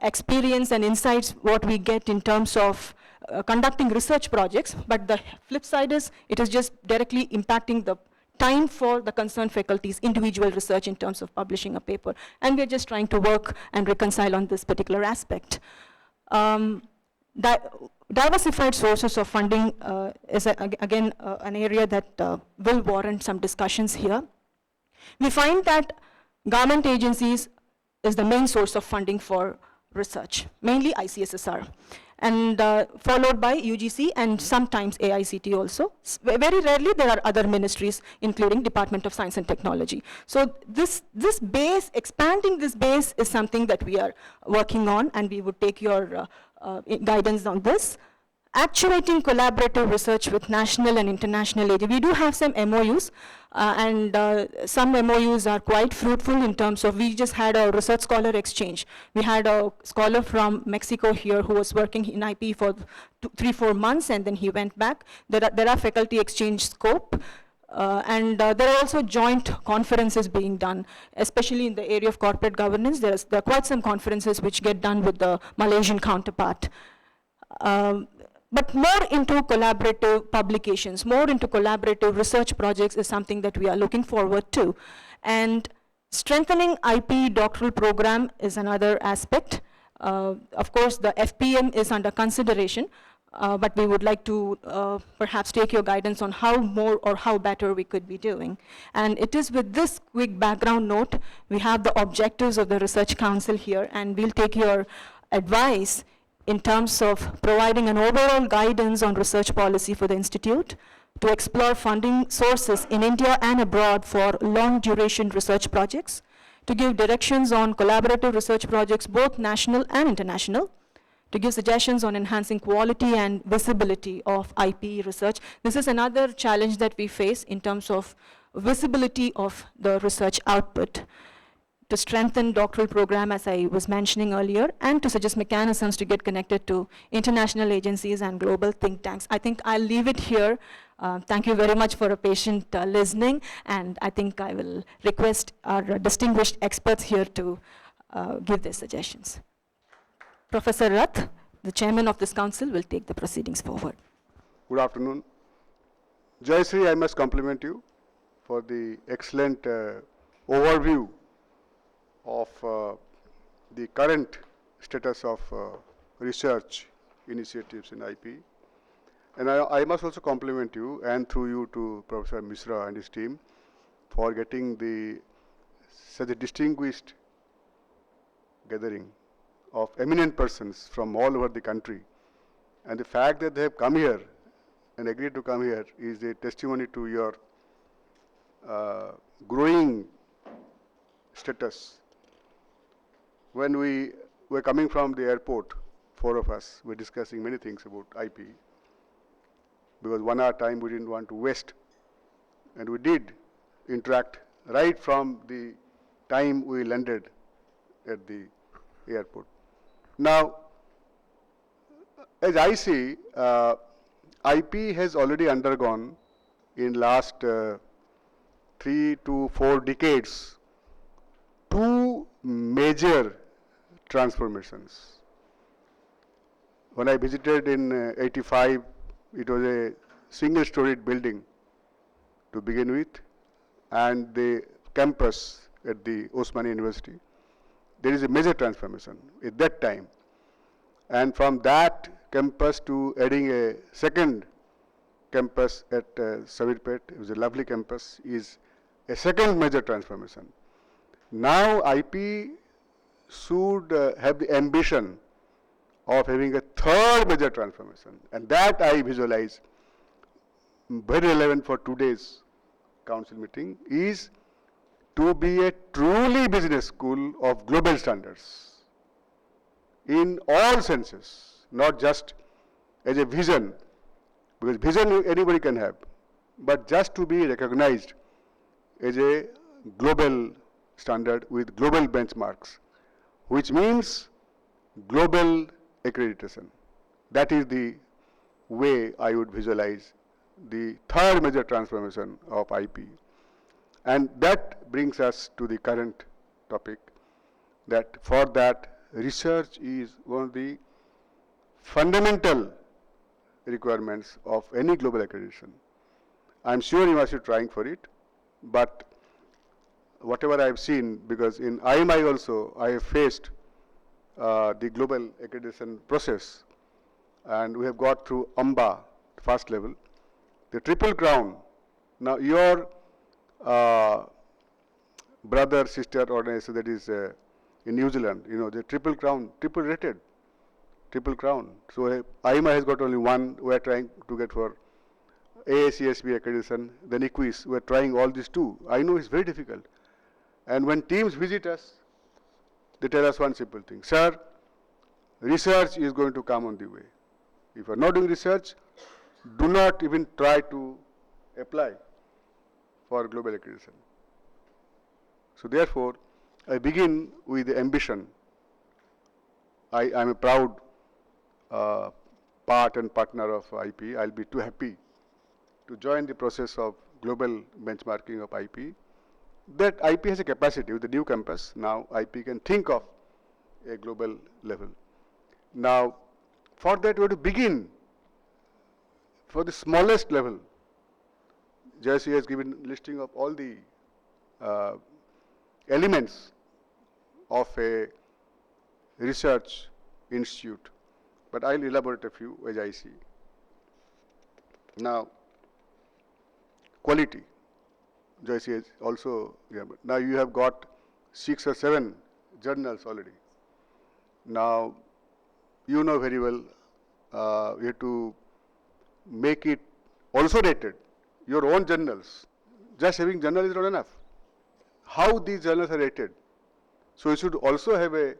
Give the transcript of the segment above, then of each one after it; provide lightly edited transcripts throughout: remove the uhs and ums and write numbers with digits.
experience and insights what we get in terms of conducting research projects, but the flip side is it is just directly impacting the time for the concerned faculty's individual research in terms of publishing a paper. And we're just trying to work and reconcile on this particular aspect. Diversified sources of funding is, again, an area that will warrant some discussions here. We find that government agencies is the main source of funding for research, mainly ICSSR, and followed by UGC and sometimes AICT also. Very rarely there are other ministries, including Department of Science and Technology. So this base, expanding this base is something that we are working on, and we would take your guidance on this. Actuating collaborative research with national and international agencies. We do have some MOUs, and some MOUs are quite fruitful in terms of, we just had a research scholar exchange. We had a scholar from Mexico here who was working in IP for 3-4 months, and then he went back. There are faculty exchange scope. And there are also joint conferences being done, especially in the area of corporate governance. There are quite some conferences which get done with the Malaysian counterpart. But more into collaborative publications, more into collaborative research projects is something that we are looking forward to. And strengthening IP doctoral program is another aspect. Of course, the FPM is under consideration, but we would like to perhaps take your guidance on how more or how better we could be doing. And it is with this quick background note, we have the objectives of the Research Council here, and we'll take your advice in terms of providing an overall guidance on research policy for the Institute, to explore funding sources in India and abroad for long-duration research projects, to give directions on collaborative research projects, both national and international, to give suggestions on enhancing quality and visibility of IP research. This is another challenge that we face in terms of visibility of the research output, to strengthen doctoral program, as I was mentioning earlier, and to suggest mechanisms to get connected to international agencies and global think tanks. I think I'll leave it here. Thank you very much for a patient listening, and I think I will request our distinguished experts here to give their suggestions. Professor Rath, the chairman of this council, will take the proceedings forward. Good afternoon. Jayashree, I must compliment you for the excellent overview of the current status of research initiatives in IP. And I must also compliment you, and through you to Professor Misra and his team, for getting such a distinguished gathering of eminent persons from all over the country. And the fact that they have come here and agreed to come here is a testimony to your growing status. When we were coming from the airport, 4 of us were discussing many things about IP, because 1 hour time we didn't want to waste. And we did interact right from the time we landed at the airport. Now, as I see, IP has already undergone in last 3 to 4 decades 2 major transformations. When I visited in 85, it was a single-storied building to begin with, and the campus at the Osmania University. There is a major transformation at that time. And from that campus to adding a second campus at Savirpet, it was a lovely campus, is a second major transformation. Now IP should have the ambition of having a third major transformation, and that I visualize very relevant for today's council meeting, is to be a truly business school of global standards in all senses, not just as a vision, because vision anybody can have, but just to be recognized as a global standard with global benchmarks, which means global accreditation. That is the way I would visualize the third major transformation of IP. And that brings us to the current topic, that for that research is one of the fundamental requirements of any global accreditation. I'm sure you must be trying for it, but whatever I've seen, because in IMI also I have faced the global accreditation process, and we have got through AMBA, first level, the Triple Crown. Now your brother, sister organization that is in New Zealand, you know, the Triple Crown, triple rated, Triple Crown. So IMA has got only one. We are trying to get for AACSB accreditation, then EQUIS. We are trying all these two. I know it's very difficult. And when teams visit us, they tell us one simple thing: sir, research is going to come on the way. If you are not doing research, do not even try to apply for global accreditation. So therefore, I begin with the ambition. I am a proud part and partner of IP. I'll be too happy to join the process of global benchmarking of IP. That IP has a capacity with the new campus. Now IP can think of a global level. Now, for that we have to begin for the smallest level. Jayashree has given listing of all the elements of a research institute, but I'll elaborate a few as I see. Now, quality. Jayashree has also, now you have got 6 or 7 journals already. Now, you know very well, you have to make it also rated. Your own journals. Just having journal is not enough. How these journals are rated. So you should also have a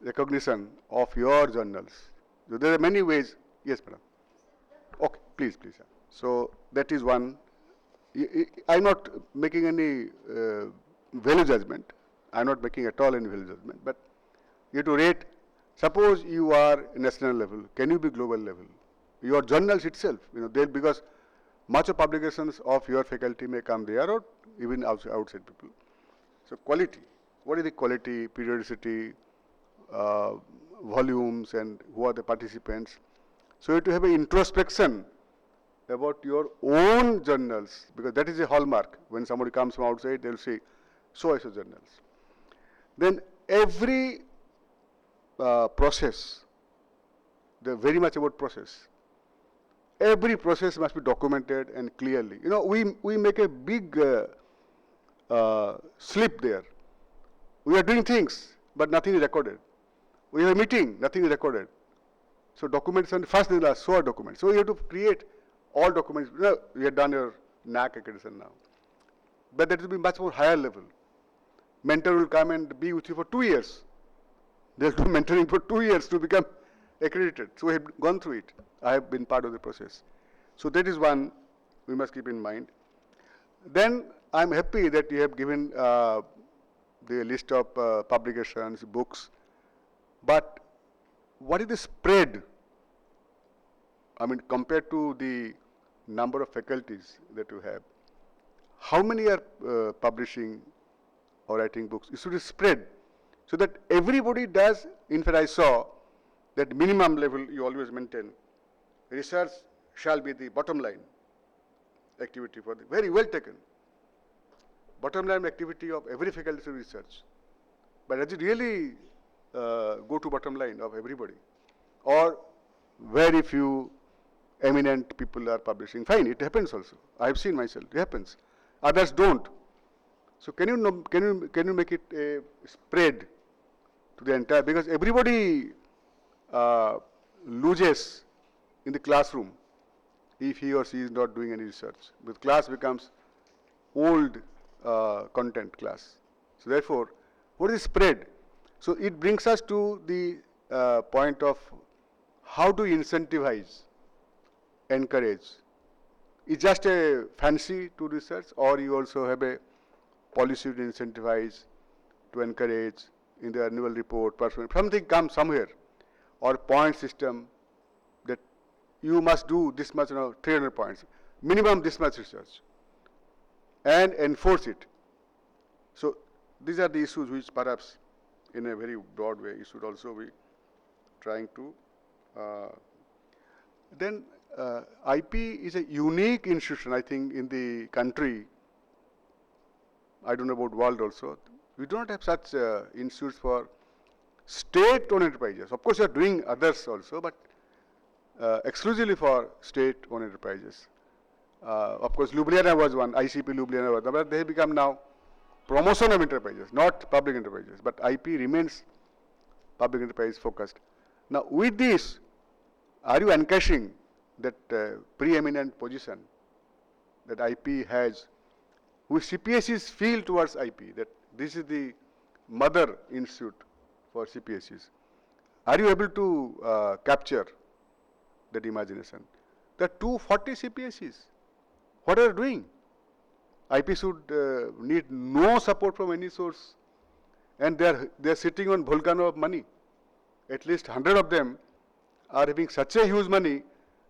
recognition of your journals. So there are many ways. Yes, madam. Okay, please, please. So that is one. I'm not making any value judgment. I'm not making at all any value judgment. But you have to rate. Suppose you are national level. Can you be global level? Your journals itself, you know, because much of publications of your faculty may come there or even outside people. So quality. What is the quality, periodicity, volumes, and who are the participants? So you have to have an introspection about your own journals, because that is a hallmark. When somebody comes from outside, they'll say, so as journals. Then every process, they're very much about process. Every process must be documented and clearly. You know, we make a big slip there. We are doing things, but nothing is recorded. We have a meeting, nothing is recorded. So documentation, first and last, so are documents. So you have to create all documents. You know, we have done your NAC accreditation now. But that will be much more higher level. Mentor will come and be with you for 2 years. They'll do mentoring for 2 years to become accredited. So we have gone through it. I have been part of the process. So that is one we must keep in mind. Then I'm happy that you have given the list of publications, books. But what is the spread? I mean, compared to the number of faculties that you have, how many are publishing or writing books? It should be spread so that everybody does. In fact, I saw that minimum level you always maintain. Research shall be the bottom line activity for the, very well taken. Bottom line activity of every faculty to research. But does it really go to bottom line of everybody? Or very few eminent people are publishing? Fine, it happens also. I have seen myself, it happens. Others don't. So can you make it a spread to the entire, because everybody loses in the classroom if he or she is not doing any research. The class becomes old content class. So therefore, what is spread? So it brings us to the point of how to incentivize, encourage. It's just a fancy to research, or you also have a policy to incentivize, to encourage in the annual report, something comes somewhere, or point system that you must do this much, 300 points, minimum this much research, and enforce it. So these are the issues which perhaps in a very broad way, you should also be trying to. Then IP is a unique institution, I think, in the country. I don't know about world also. We do not have such institutes for state-owned enterprises. Of course, you are doing others also, but exclusively for state-owned enterprises. Of course, Ljubljana was one, ICP Ljubljana was one, but they become now promotion of enterprises, not public enterprises. But IP remains public enterprise focused. Now, with this, are you encashing that preeminent position that IP has, which CPSEs feel towards IP, that this is the mother institute for CPSEs? Are you able to capture that imagination? There are 240 CPSEs. What are they doing? IP should need no support from any source, and they are sitting on volcano of money. At least 100 of them are having such a huge money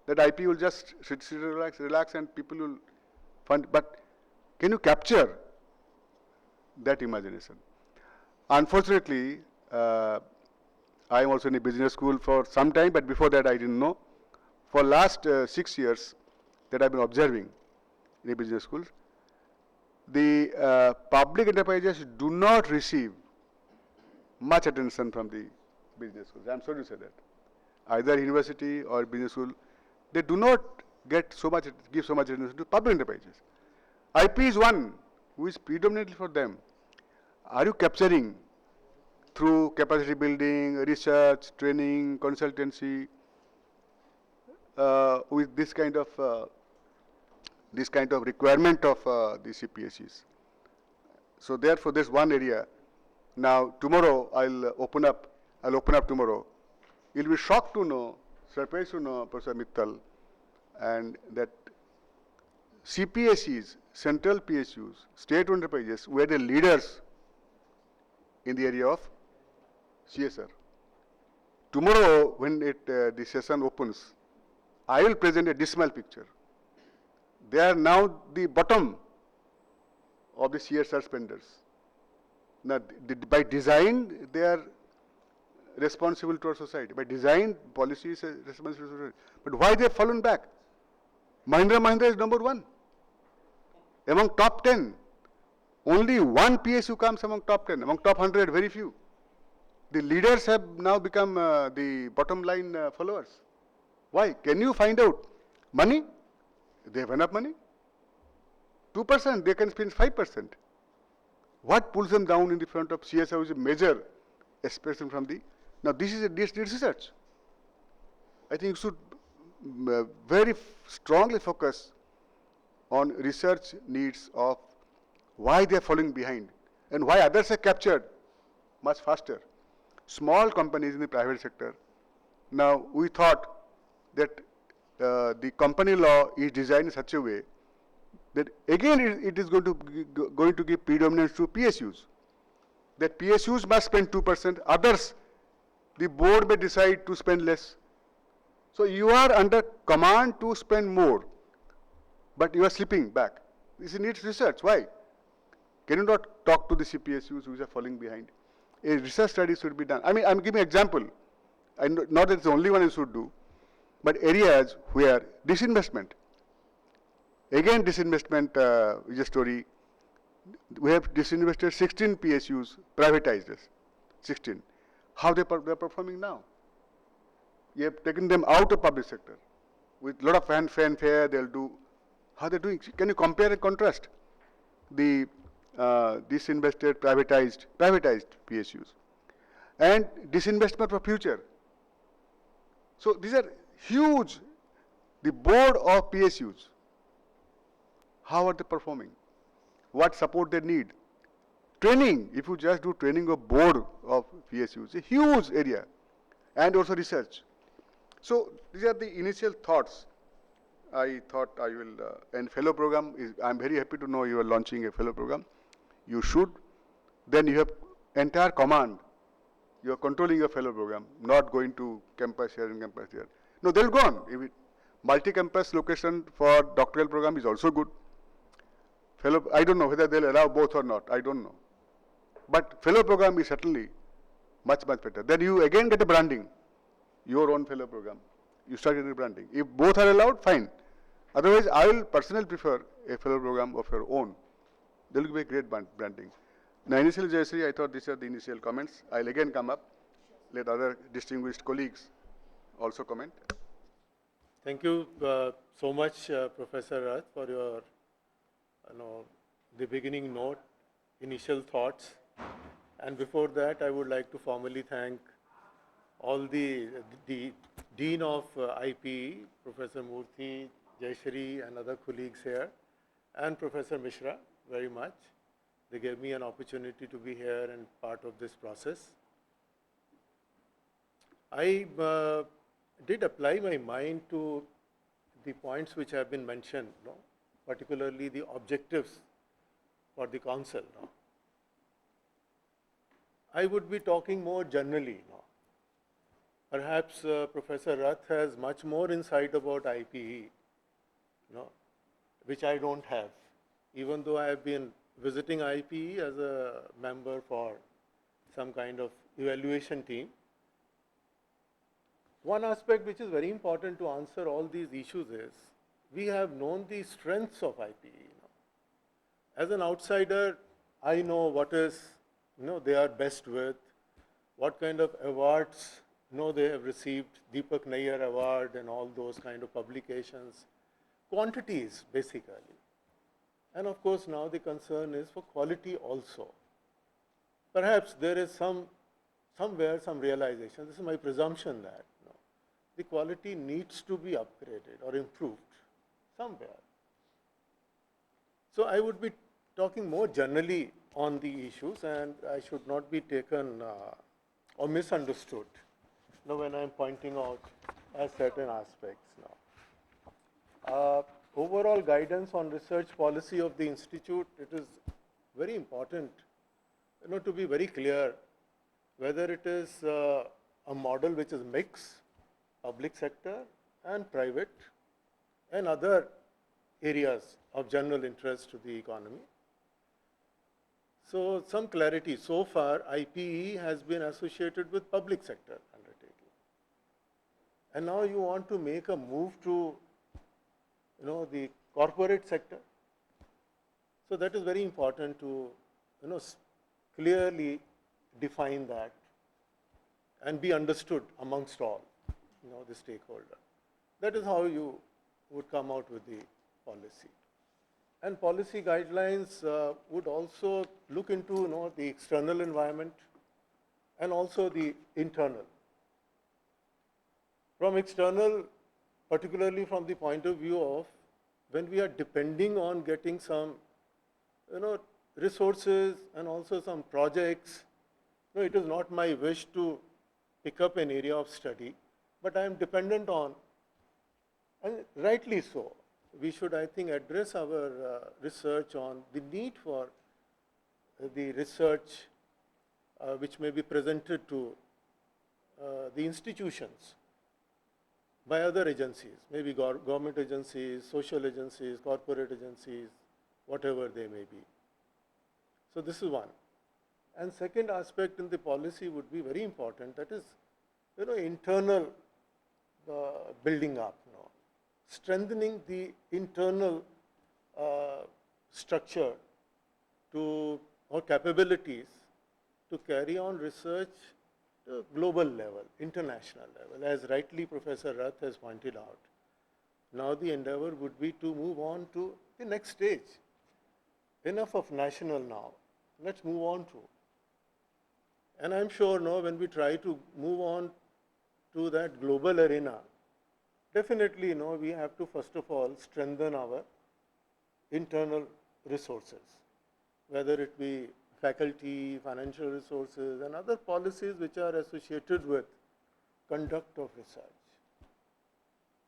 that IP will just sit, relax, and people will fund. But can you capture that imagination? Unfortunately, I am also in a business school for some time, but before that I didn't know. For last 6 years that I've been observing in a business school, the public enterprises do not receive much attention from the business schools. I'm sorry to say that. Either university or business school, they do not give so much attention to public enterprises. IP is one who is predominantly for them. Are you capturing through capacity building, research, training, consultancy, with this kind of requirement of the CPSEs? So therefore, there's one area. Now tomorrow I'll open up tomorrow. You'll be shocked to know, surprised to know, Professor Mittal, and that CPSEs, central PSUs, state-owned enterprises, were the leaders in the area of CSR. Tomorrow, when the session opens, I will present a dismal picture. They are now the bottom of the CSR spenders. Now, by design, they are responsible to our society. By design, policy is responsible to society. But why they have fallen back? Mahindra & Mahindra is number 1. Among top 10, only one PSU comes among top 10. Among top 100, very few. The leaders have now become the bottom line followers. Why? Can you find out? Money? They have enough money. 2%, they can spend 5%. What pulls them down in the front of CSR is a major expression from the. Now, this needs research. I think you should very strongly focus on research needs of why they are falling behind and why others are captured much faster. Small companies in the private sector. Now, we thought that the company law is designed in such a way that again it is going to give predominance to PSUs. That PSUs must spend 2%, others, the board may decide to spend less. So you are under command to spend more, but you are slipping back. This needs research. Why? Can you not talk to the CPSUs who are falling behind? A research study should be done. I mean, I'm giving an example. Not that it's the only one you should do, but areas where disinvestment. Again, disinvestment is a story. We have disinvested 16 PSUs, privatized this, 16. How they're performing now? You have taken them out of public sector. With a lot of fanfare, they'll do. How they're doing? Can you compare and contrast the disinvested, privatized PSUs and disinvestment for future? So these are huge. The board of PSUs, how are they performing? What support they need? Training, if you just do training of board of PSUs, a huge area, and also research. So these are the initial thoughts. I thought I will, and fellow program is, I'm very happy to know you are launching a fellow program. You should. Then you have entire command. You are controlling your fellow program, not going to campus here and campus there. No, they'll go on. Multi-campus location for doctoral program is also good. Fellow, I don't know whether they'll allow both or not, I don't know. But fellow program is certainly Much, much better. Then you again get a branding, your own fellow program. You start getting branding. If both are allowed, fine. Otherwise, I will personally prefer a fellow program of your own. There will be a great branding. Now, initially, Jayashree, I thought these are the initial comments. I'll again come up. Let other distinguished colleagues also comment. Thank you so much, Professor Rath, for your, the beginning note, initial thoughts. And before that, I would like to formally thank all the Dean of IPE, Professor Murthy, Jayashree, and other colleagues here, and Professor Mishra very much. They gave me an opportunity to be here and part of this process. I did apply my mind to the points which have been mentioned, particularly the objectives for the council. I would be talking more generally. Perhaps Professor Rath has much more insight about IPE, which I don't have, even though I have been visiting IPE as a member for some kind of evaluation team. One aspect which is very important to answer all these issues is, we have known the strengths of IPE. As an outsider, I know what is, they are best with, what kind of awards, they have received, Deepak Nayyar Award and all those kind of publications, quantities basically. And of course, now the concern is for quality also. Perhaps there is somewhere some realization, this is my presumption, that the quality needs to be upgraded or improved somewhere. So I would be talking more generally on the issues, and I should not be taken or misunderstood when I am pointing out certain aspects now. Overall guidance on research policy of the institute, it is very important to be very clear whether it is a model which is mixed, public sector and private, and other areas of general interest to the economy. So some clarity. So far, IPE has been associated with public sector undertaking. And now you want to make a move to the corporate sector. So that is very important to clearly define that and be understood amongst all the stakeholder. That is how you would come out with the policy. And policy guidelines would also look into the external environment and also the internal. From external, particularly from the point of view of when we are depending on getting some resources and also some projects. It is not my wish to pick up an area of study, but I am dependent on, and rightly so, we should, I think, address our research on the need for the research which may be presented to the institutions by other agencies, maybe government agencies, social agencies, corporate agencies, whatever they may be. So this is one. And second aspect in the policy would be very important, that is, internal building up, strengthening the internal structure to, or capabilities to carry on research to global level, international level, as rightly Professor Rath has pointed out. Now the endeavor would be to move on to the next stage. Enough of national now, let's move on to. And I'm sure when we try to move on to that global arena, definitely we have to first of all strengthen our internal resources, whether it be faculty, financial resources, and other policies which are associated with conduct of research.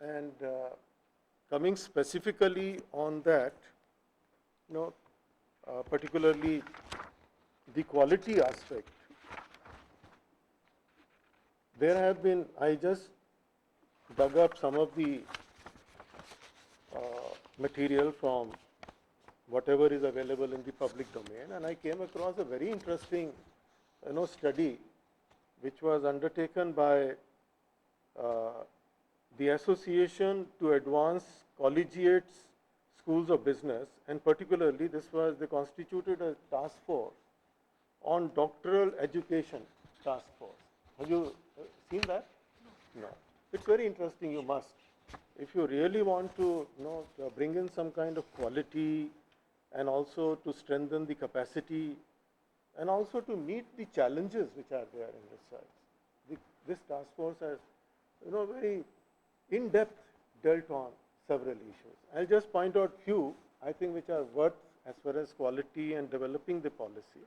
And coming specifically on that, particularly the quality aspect, there have been, I just dug up some of the material from whatever is available in the public domain, and I came across a very interesting study which was undertaken by the Association to Advance Collegiate Schools of Business, and particularly they constituted a task force on doctoral education task force. Have you seen that? No. It's very interesting, you must. If you really want to, bring in some kind of quality and also to strengthen the capacity and also to meet the challenges which are there in research, this task force has, very in-depth dealt on several issues. I'll just point out few, I think, which are worth as far as quality and developing the policy.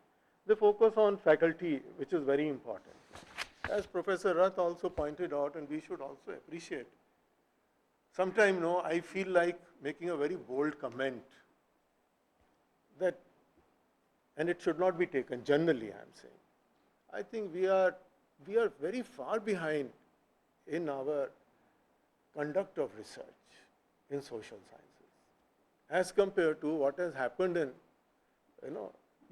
They focus on faculty, which is very important. As Professor Rath also pointed out, and we should also appreciate, sometimes, I feel like making a very bold comment that, and it should not be taken generally, I am saying. I think we are very far behind in our conduct of research in social sciences as compared to what has happened in,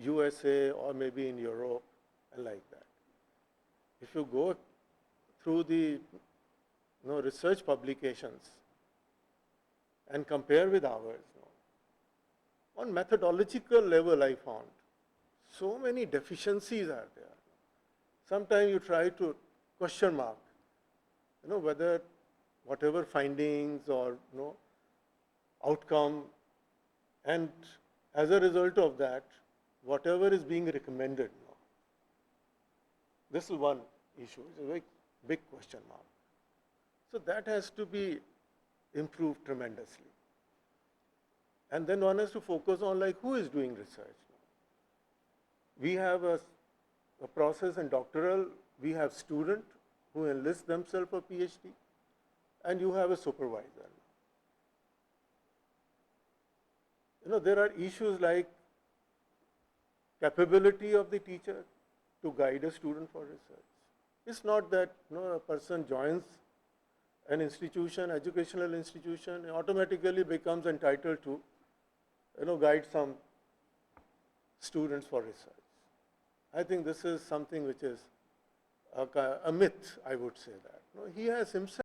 USA or maybe in Europe and like that. If you go through the research publications and compare with ours, on methodological level I found so many deficiencies are there. Sometimes you try to question mark, whether whatever findings or outcome, and as a result of that, whatever is being recommended. This is one issue, it's a very big question mark. So that has to be improved tremendously. And then one has to focus on who is doing research. We have a process in doctoral, we have student who enlist themselves for PhD, and you have a supervisor. There are issues like capability of the teacher to guide a student for research. It's not that a person joins an institution, educational institution, and automatically becomes entitled to guide some students for research. I think this is something which is a myth, I would say that. He has himself